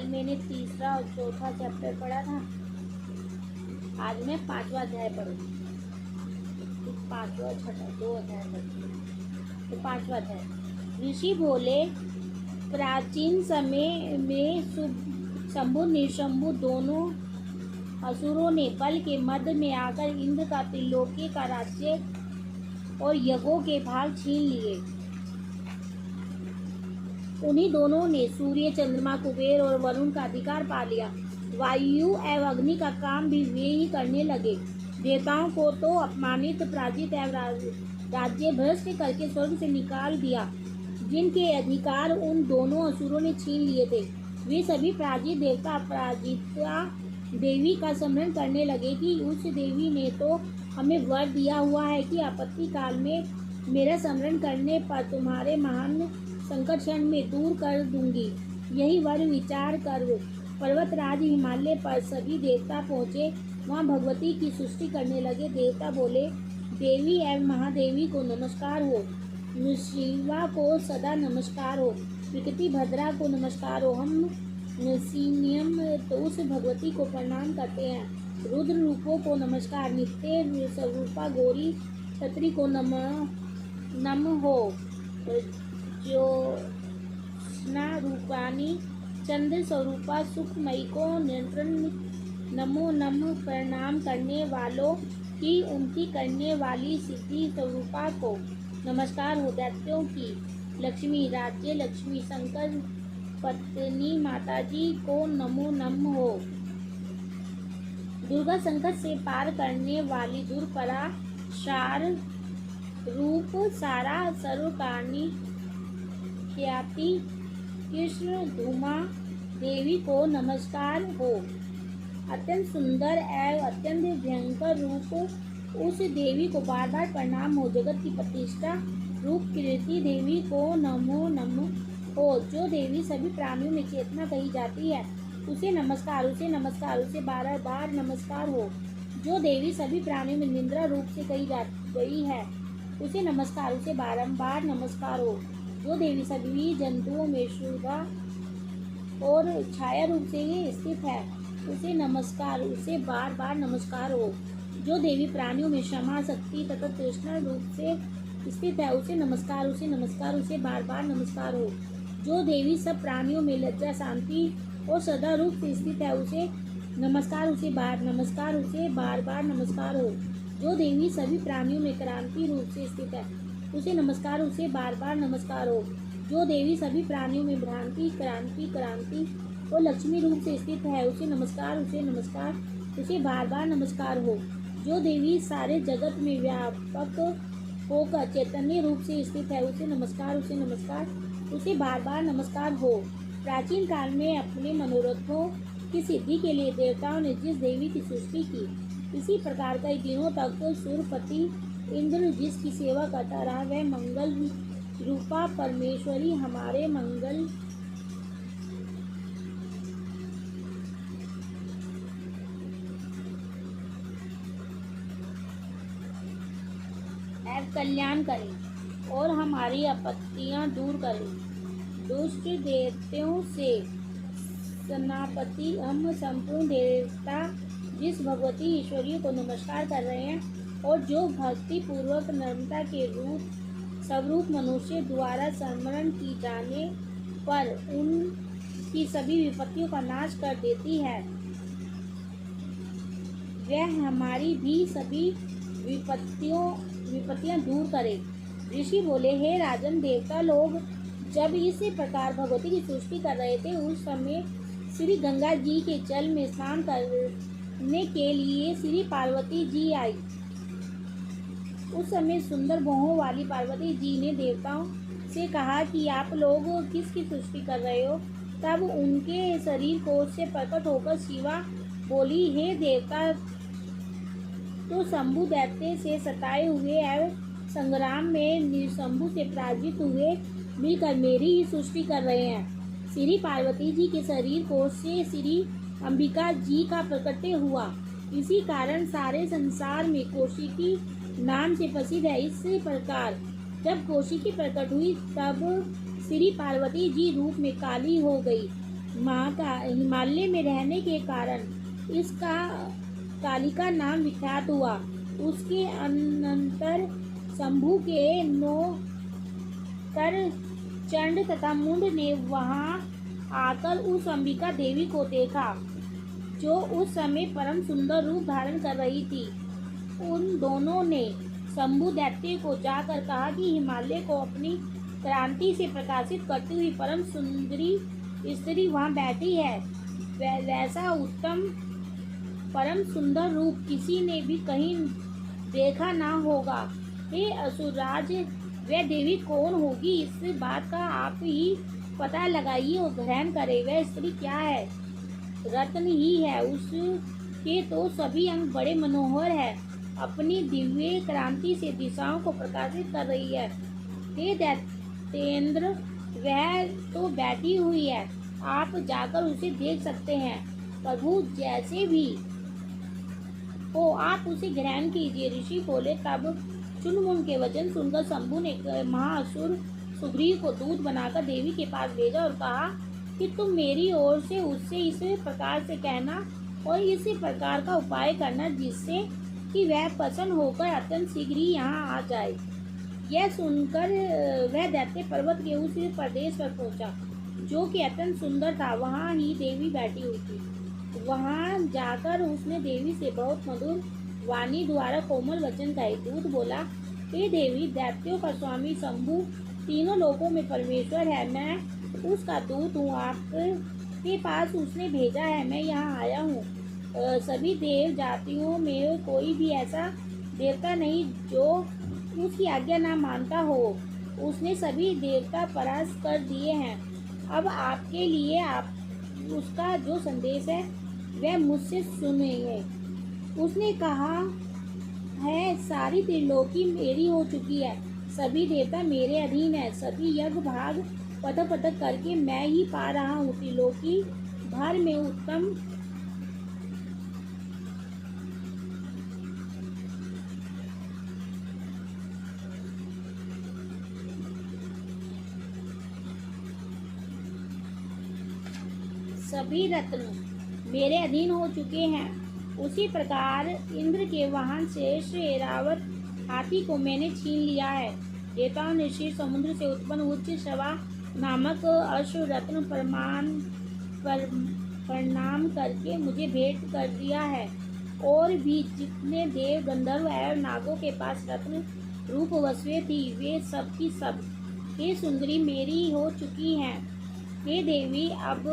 कल मैंने तीसरा और चौथा चैप्टर पढ़ा था, आज मैं 5वां अध्याय पढ़ूंगी। 5वां और छठा 2 अध्याय पढ़ूंगी। तो 5वां अध्याय। ऋषि बोले, प्राचीन समय में शंभु निशंभु दोनों असुरों ने पल के मध्य में आकर इंद्र का त्रिलोकी का राज्य और यज्ञों के भाग छीन लिए। उन्हीं दोनों ने सूर्य, चंद्रमा, कुबेर और वरुण का अधिकार पा लिया। वायु एवं अग्नि का काम भी वे ही करने लगे। देवताओं को तो अपमानित, पराजित एवं राज्य भ्रष्ट करके स्वर्ग से निकाल दिया। जिनके अधिकार उन दोनों असुरों ने छीन लिए थे, वे सभी पराजित देवता अपराजिता देवी का स्मरण करने लगे कि उस देवी ने तो हमें वर दिया हुआ है कि आपत्ति काल में मेरा स्मरण करने पर तुम्हारे महान संकट क्षण में दूर कर दूंगी। यही वर विचार कर पर्वतराज हिमालय पर सभी देवता पहुँचे। वहाँ भगवती की सृष्टि करने लगे। देवता बोले, देवी एवं महादेवी को नमस्कार हो, शिवा को सदा नमस्कार हो, विकृति भद्रा को नमस्कार हो। हम सीनियम तो उस भगवती को प्रणाम करते हैं। रुद्र रूपों को नमस्कार, नित्य स्वरूपा गौरी छत्री को नम हो, ज्योत्स्ना रूपानी चंद्र स्वरूपा सुखमयी को नियंत्रण नमो नम। प्रणाम करने वालों की उनकी करने वाली सिद्धि स्वरूपा को नमस्कार हो। दैत्यों की लक्ष्मी, राज्य लक्ष्मी, शंकर पत्नी माताजी को नमो नम हो। दुर्गा संकट से पार करने वाली दुर्परा शार रूप सारा सर्वकारणी ख्याति कृष्ण धूमा देवी को नमस्कार हो। अत्यंत सुंदर एवं अत्यंत भयंकर रूप उस देवी को बार बार प्रणाम हो। जगत की प्रतिष्ठा रूप कीर्ति देवी को नमो नम हो। जो देवी सभी प्राणियों में चेतना कही जाती है, उसे नमस्कार, उसे नमस्कार, उसे बार बार नमस्कार हो। जो देवी सभी प्राणियों में निंद्रा रूप से कही जा गई है, उसे नमस्कार, उसे बारंबार नमस्कार हो। जो देवी सभी जंतुओं में शुभा और छाया रूप से ही स्थित है, उसे नमस्कार, उसे बार बार नमस्कार हो। जो देवी प्राणियों में क्षमा, शक्ति तथा तृष्णा रूप से स्थित है, उसे नमस्कार, उसे नमस्कार, उसे बार बार नमस्कार हो। जो देवी सब प्राणियों में लज्जा, शांति और सदा रूप से स्थित है, उसे नमस्कार, उसे बार नमस्कार, उसे बार बार नमस्कार हो। जो देवी सभी प्राणियों में क्रांति रूप से स्थित है, उसे नमस्कार, उसे बार बार नमस्कार हो। जो देवी सभी प्राणियों में भ्रांति, क्रांति और लक्ष्मी रूप से स्थित है, उसे नमस्कार, उसे नमस्कार, उसे बार बार नमस्कार हो। जो देवी सारे जगत में व्यापक होकर चैतन्य रूप से स्थित है, उसे नमस्कार, उसे नमस्कार, उसे बार बार नमस्कार हो। प्राचीन काल में अपने मनोरथों की सिद्धि के लिए देवताओं ने जिस देवी की सृष्टि की, इसी प्रकार कई दिनों तक सूर्यपति इंद्र जिसकी सेवा करता रहा, वह मंगल रूपा परमेश्वरी हमारे मंगल एवं कल्याण करें और हमारी आपत्तियां दूर करें। दुष्ट देवताओं से सेनापति हम संपूर्ण देवता जिस भगवती ईश्वरी को नमस्कार कर रहे हैं और जो भक्ति पूर्वक नम्रता के रूप स्वरूप मनुष्य द्वारा स्मरण की जाने पर उनकी सभी विपत्तियों का नाश कर देती है, वह हमारी भी सभी विपत्तियां दूर करे। ऋषि बोले, हे राजन, देवता लोग जब इसी प्रकार भगवती की सृष्टि कर रहे थे, उस समय श्री गंगा जी के जल में स्नान करने के लिए श्री पार्वती जी आई। उस समय सुंदर भौहों वाली पार्वती जी ने देवताओं से कहा कि आप लोग किसकी सृष्टि कर रहे हो। तब उनके शरीर कोश से प्रकट होकर शिवा बोली, हे देवता, तो शंभु दैत्य से सताए हुए एवं संग्राम में निशंभु से पराजित हुए मिलकर मेरी ही सृष्टि कर रहे हैं। श्री पार्वती जी के शरीर कोश से श्री अंबिका जी का प्रकट हुआ। इसी कारण सारे संसार में कौशिकी नाम से प्रसिद्ध है। इस प्रकार जब कौशिकी प्रकट हुई, तब श्री पार्वती जी रूप में काली हो गई माँ का हिमालय में रहने के कारण इसका कालिका नाम विख्यात हुआ। उसके अनंतर शंभु के 9 कर चंड तथा मुंड ने वहां आकर उस अंबिका देवी को देखा, जो उस समय परम सुंदर रूप धारण कर रही थी। उन दोनों ने शंभु दैत्य को जाकर कहा कि हिमालय को अपनी क्रांति से प्रकाशित करती हुई परम सुंदरी स्त्री वहां बैठी है। वैसा उत्तम परम सुंदर रूप किसी ने भी कहीं देखा ना होगा। हे असुरराज, वह देवी कौन होगी? इस बात का आप ही पता लगाइए और ग्रहण करें। वह स्त्री क्या है? रत्न ही है। उसके तो सभी अंग बड़े मनोहर है। अपनी दिव्य क्रांति से दिशाओं को प्रकाशित कर रही है। हे दैत्येंद्र, वह तो बैठी हुई है। आप जाकर उसे देख सकते हैं। प्रभु, जैसे भी हो आप उसे ग्रहण कीजिए। ऋषि बोले। तब चुनमुन के वचन सुनकर शंभु ने महाअसुर सुग्रीव को दूत बनाकर देवी के पास भेजा और कहा कि तुम मेरी ओर से उससे इस प्रकार से कहना और इसी प्रकार का उपाय करना, जिससे कि वह प्रसन्न होकर अत्यंत शीघ्र ही यहाँ आ जाए। यह सुनकर वह दैत्य पर्वत के उस प्रदेश पर पहुंचा, जो कि अत्यंत सुंदर था। वहाँ ही देवी बैठी हुई थी। वहाँ जाकर उसने देवी से बहुत मधुर वाणी द्वारा कोमल वचन कहे। दूत बोला, हे देवी, दैत्यों का स्वामी शंभु तीनों लोकों में परमेश्वर है। मैं उसका दूत हूँ। आपके पास उसने भेजा है। मैं यहाँ आया हूँ। सभी देव जातियों में कोई भी ऐसा देवता नहीं जो उसकी आज्ञा ना मानता हो। उसने सभी देवता परास्त कर दिए हैं। अब आपके लिए उसका जो संदेश है वह मुझसे सुनिए। उसने कहा है, सारी त्रिलोकी मेरी हो चुकी है। सभी देवता मेरे अधीन है। सभी यज्ञ भाग पथक पथक करके मैं ही पा रहा हूँ। त्रिलोकी भर में उत्तम सभी रत्न मेरे अधीन हो चुके हैं। उसी प्रकार इंद्र के वाहन श्रेष्ठ ऐरावत हाथी को मैंने छीन लिया है। देवताओं ने शीर समुद्र से उत्पन्न उच्च श्रवा नामक अश्व रत्न प्रणाम करके मुझे भेंट कर दिया है। और भी जितने देव गंधर्व और नागों के पास रत्न रूप वस्तुएं थी, वे सब की सब हे सुंदरी मेरी हो चुकी हैं। हे देवी, अब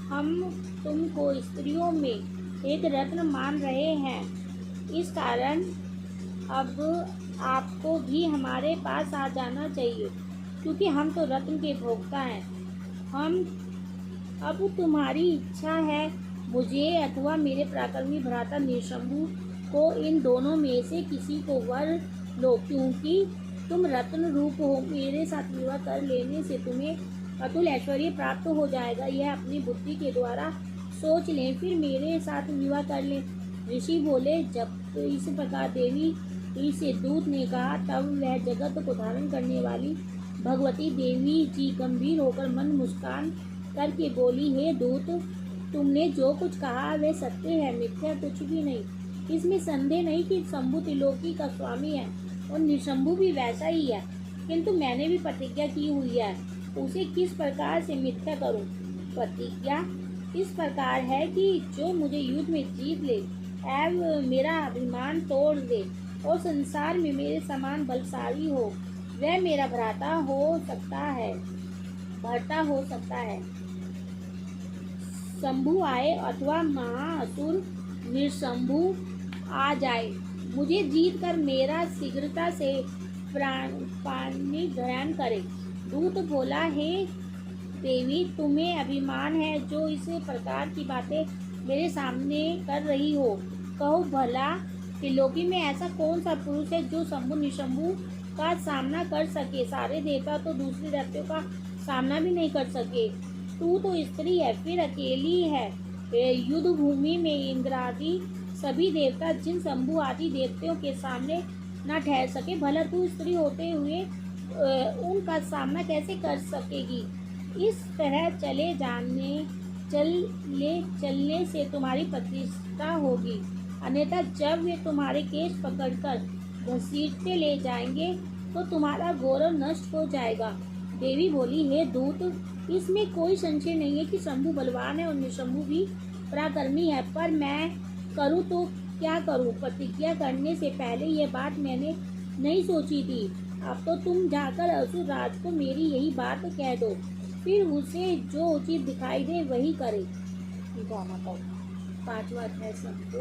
हम तुमको स्त्रियों में एक रत्न मान रहे हैं। इस कारण अब आपको भी हमारे पास आ जाना चाहिए, क्योंकि हम तो रत्न के भोक्ता हैं। हम अब तुम्हारी इच्छा है, मुझे अथवा मेरे पराक्रमी भ्राता निशंभु को इन दोनों में से किसी को वर लो, क्योंकि तुम रत्न रूप हो। मेरे साथ विवाह कर लेने से तुम्हें अतुल ऐश्वर्य प्राप्त हो जाएगा। यह अपनी बुद्धि के द्वारा सोच लें, फिर मेरे साथ विवाह कर लें। ऋषि बोले। जब इस प्रकार देवी से दूत ने कहा, तब वह जगत को धारण करने वाली भगवती देवी जी गंभीर होकर मन मुस्कान करके बोली, हे दूत, तुमने जो कुछ कहा वह सत्य है, मिथ्या कुछ भी नहीं। इसमें संदेह नहीं कि शंभु त्रिलोकी का स्वामी है और निशंभु भी वैसा ही है, किंतु मैंने भी प्रतिज्ञा की हुई है। उसे किस प्रकार से मिथ्या करूं? प्रतिज्ञा इस प्रकार है कि जो मुझे युद्ध में जीत ले एवं मेरा अभिमान तोड़ दे और संसार में मेरे समान बलशाली हो, वह मेरा भ्राता हो सकता है, भर्ता हो सकता है। शंभु आए अथवा महाअसुर निशंभु आ जाए, मुझे जीत कर मेरा शीघ्रता से पानी ग्रहण करे। दूत बोला, हे देवी, तुम्हें अभिमान है जो इस प्रकार की बातें मेरे सामने कर रही हो। कहो भला, त्रिलोकी में ऐसा कौन सा पुरुष है जो शंभु निशंभु का सामना कर सके? सारे देवता तो दूसरे दैत्यों का सामना भी नहीं कर सके। तू तो स्त्री है, फिर अकेली है। युद्ध भूमि में इंद्रादि सभी देवता जिन शंभु आदि देवताओं के सामने न ठहर सके, भला तू स्त्री होते हुए उनका सामना कैसे कर सकेगी? इस तरह चलने से तुम्हारी प्रतिष्ठा होगी, अन्यथा जब वे तुम्हारे केश पकड़कर घसीटते ले जाएंगे तो तुम्हारा गौरव नष्ट हो जाएगा। देवी बोली, हे दूत, इसमें कोई संशय नहीं है कि शंभु बलवान है और निशंभु भी पराक्रमी है, पर मैं करूँ तो क्या करूँ? प्रतिज्ञा करने से पहले यह बात मैंने नहीं सोची थी। अब तो तुम जाकर असुर राज को मेरी यही बात कह दो, फिर उसे जो उचित दिखाई दे वही करे। 5वां अध्याय समाप्त।